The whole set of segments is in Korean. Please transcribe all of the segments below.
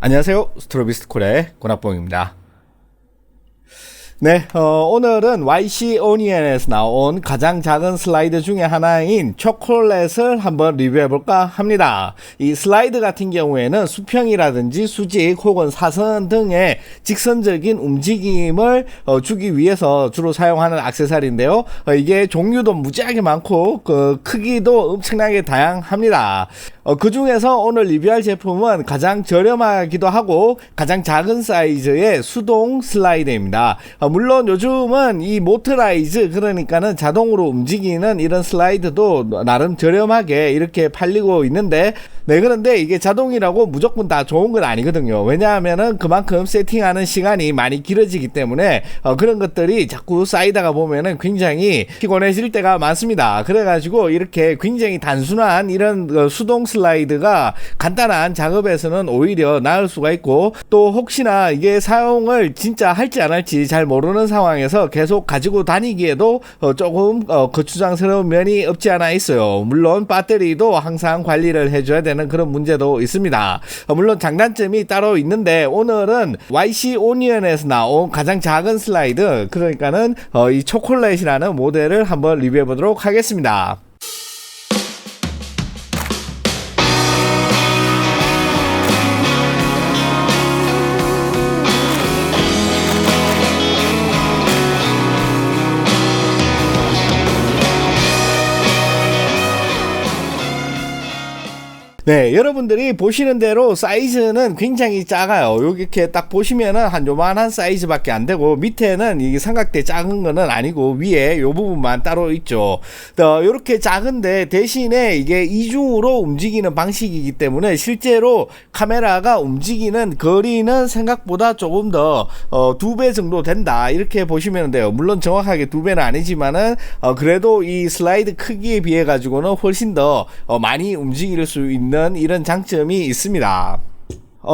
안녕하세요. 스트로비스콜의 권학봉입니다. 네, 오늘은 YC 오니언에서 나온 가장 작은 슬라이드 중에 하나인 초콜릿을 한번 리뷰해볼까 합니다. 이 슬라이드 같은 경우에는 수평이라든지 수직 혹은 사선 등의 직선적인 움직임을 주기 위해서 주로 사용하는 액세서리인데요. 이게 종류도 무지하게 많고 그 크기도 엄청나게 다양합니다. 그 중에서 오늘 리뷰할 제품은 가장 저렴하기도 하고 가장 작은 사이즈의 수동 슬라이드입니다. 물론 요즘은 이 모터라이즈, 그러니까는 자동으로 움직이는 이런 슬라이드도 나름 저렴하게 이렇게 팔리고 있는데, 네, 그런데 이게 자동이라고 무조건 다 좋은 건 아니거든요. 왜냐하면은 그만큼 세팅하는 시간이 많이 길어지기 때문에 그런 것들이 자꾸 쌓이다가 보면은 굉장히 피곤해질 때가 많습니다. 그래가지고 이렇게 굉장히 단순한 이런 수동 슬라이드가 간단한 작업에서는 오히려 나을 수가 있고, 또 혹시나 이게 사용을 진짜 할지 안 할지 잘 모르는 상황에서 계속 가지고 다니기에도 조금 거추장스러운 면이 없지 않아 있어요. 물론 배터리도 항상 관리를 해줘야 되는 그런 문제도 있습니다. 물론 장단점이 따로 있는데, 오늘은 YC 오니언에서 나온 가장 작은 슬라이드, 그러니까는 이 초콜릿이라는 모델을 한번 리뷰해 보도록 하겠습니다. 네, 여러분들이 보시는 대로 사이즈는 굉장히 작아요. 여기 이렇게 딱 보시면은 한 요만한 사이즈밖에 안 되고, 밑에는 이 삼각대 작은 거는 아니고 위에 요 부분만 따로 있죠. 요렇게 작은데 대신에 이게 이중으로 움직이는 방식이기 때문에 실제로 카메라가 움직이는 거리는 생각보다 조금 더 2배 정도 된다, 이렇게 보시면 돼요. 물론 정확하게 2배는 아니지만은 그래도 이 슬라이드 크기에 비해 가지고는 훨씬 더 많이 움직일 수 있는 이런 장점이 있습니다.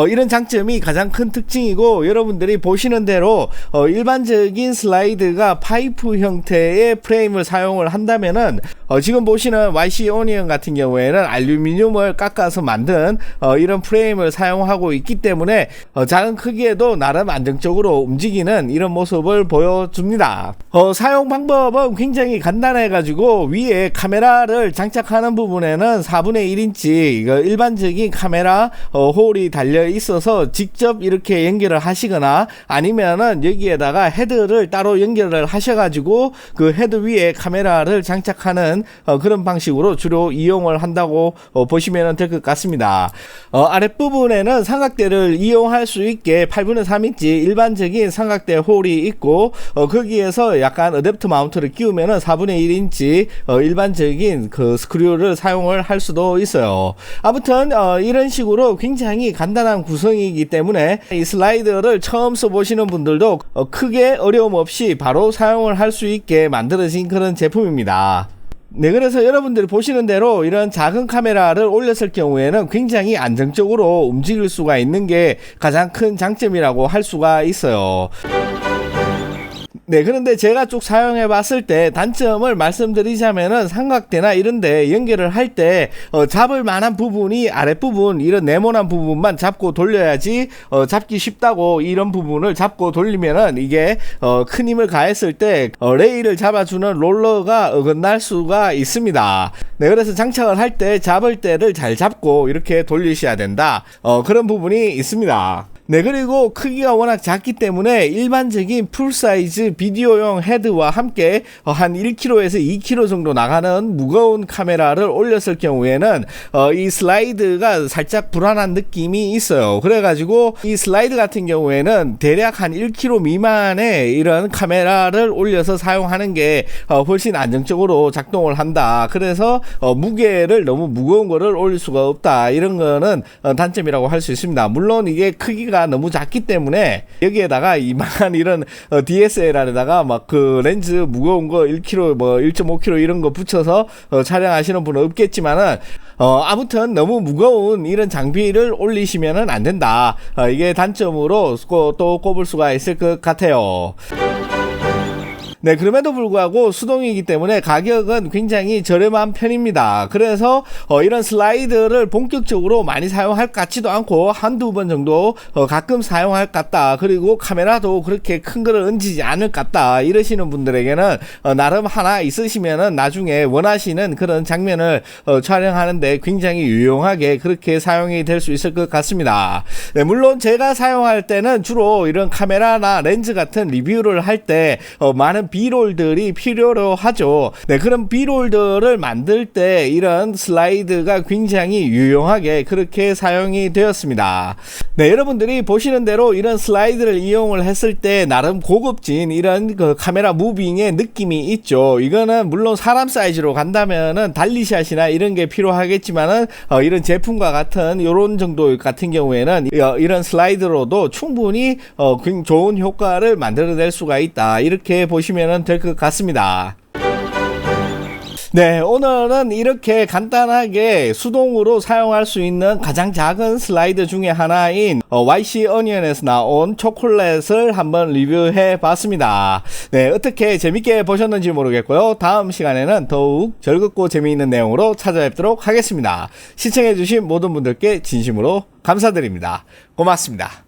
이런 장점이 가장 큰 특징이고, 여러분들이 보시는 대로 일반적인 슬라이드가 파이프 형태의 프레임을 사용을 한다면은 지금 보시는 YC 오니언 같은 경우에는 알루미늄을 깎아서 만든 이런 프레임을 사용하고 있기 때문에 작은 크기에도 나름 안정적으로 움직이는 이런 모습을 보여줍니다. 사용 방법은 굉장히 간단해 가지고, 위에 카메라를 장착하는 부분에는 4분의 1인치 일반적인 카메라 홀이 달려 있어서 직접 이렇게 연결을 하시거나, 아니면은 여기에다가 헤드를 따로 연결을 하셔가지고 그 헤드 위에 카메라를 장착하는 그런 방식으로 주로 이용을 한다고 보시면 될 것 같습니다. 아랫부분에는 삼각대를 이용할 수 있게 8분의 3인치 일반적인 삼각대 홀이 있고, 거기에서 약간 어댑터 마운트를 끼우면은 4분의 1인치 일반적인 그 스크류를 사용을 할 수도 있어요. 아무튼 이런 식으로 굉장히 간단한 구성이기 때문에 이 슬라이드를 처음 써보시는 분들도 크게 어려움 없이 바로 사용을 할 수 있게 만들어진 그런 제품입니다. 네, 그래서 여러분들이 보시는 대로 이런 작은 카메라를 올렸을 경우에는 굉장히 안정적으로 움직일 수가 있는 게 가장 큰 장점이라고 할 수가 있어요. 네, 그런데 제가 쭉 사용해 봤을 때 단점을 말씀드리자면은, 삼각대나 이런데 연결을 할 때 잡을 만한 부분이 아랫부분, 이런 네모난 부분만 잡고 돌려야지 잡기 쉽다고, 이런 부분을 잡고 돌리면은 이게 큰 힘을 가했을 때 레일을 잡아주는 롤러가 어긋날 수가 있습니다. 네, 그래서 장착을 할 때 잡을 때를 잘 잡고 이렇게 돌리셔야 된다, 그런 부분이 있습니다. 네, 그리고 크기가 워낙 작기 때문에 일반적인 풀사이즈 비디오용 헤드와 함께 한 1kg에서 2kg 정도 나가는 무거운 카메라를 올렸을 경우에는 이 슬라이드가 살짝 불안한 느낌이 있어요. 그래가지고 이 슬라이드 같은 경우에는 대략 한 1kg 미만의 이런 카메라를 올려서 사용하는 게 훨씬 안정적으로 작동을 한다. 그래서 무게를 너무 무거운 거를 올릴 수가 없다, 이런 거는 단점이라고 할 수 있습니다. 물론 이게 크기가 너무 작기 때문에 여기에다가 이만한 이런 DSLR에다가 막 그 렌즈 무거운 거 1kg 뭐 1.5kg 이런 거 붙여서 촬영하시는 분은 없겠지만은 아무튼 너무 무거운 이런 장비를 올리시면은 안 된다, 이게 단점으로 또 꼽을 수가 있을 것 같아요. 네, 그럼에도 불구하고 수동이기 때문에 가격은 굉장히 저렴한 편입니다. 그래서 이런 슬라이드를 본격적으로 많이 사용할 것 같지도 않고 한두 번 정도 가끔 사용할 것 같다. 그리고 카메라도 그렇게 큰 거를 얹지 않을 것 같다. 이러시는 분들에게는 나름 하나 있으시면은 나중에 원하시는 그런 장면을 촬영하는데 굉장히 유용하게 그렇게 사용이 될 수 있을 것 같습니다. 네, 물론 제가 사용할 때는 주로 이런 카메라나 렌즈 같은 리뷰를 할 때 많은 비롤들이 필요로 하죠. 네, 그런 비롤들을 만들 때 이런 슬라이드가 굉장히 유용하게 그렇게 사용이 되었습니다. 네, 여러분들이 보시는 대로 이런 슬라이드를 이용을 했을 때 나름 고급진 이런 그 카메라 무빙의 느낌이 있죠. 이거는 물론 사람 사이즈로 간다면은 달리샷이나 이런 게 필요하겠지만은 이런 제품과 같은 이런 정도 같은 경우에는 이런 슬라이드로도 충분히 좋은 효과를 만들어낼 수가 있다. 이렇게 보시면 될 것 같습니다. 네, 오늘은 이렇게 간단하게 수동으로 사용할 수 있는 가장 작은 슬라이드 중에 하나인 YC 어니언에서 나온 초콜릿을 한번 리뷰해 봤습니다. 네, 어떻게 재밌게 보셨는지 모르겠고요. 다음 시간에는 더욱 즐겁고 재미있는 내용으로 찾아뵙도록 하겠습니다. 시청해 주신 모든 분들께 진심으로 감사드립니다. 고맙습니다.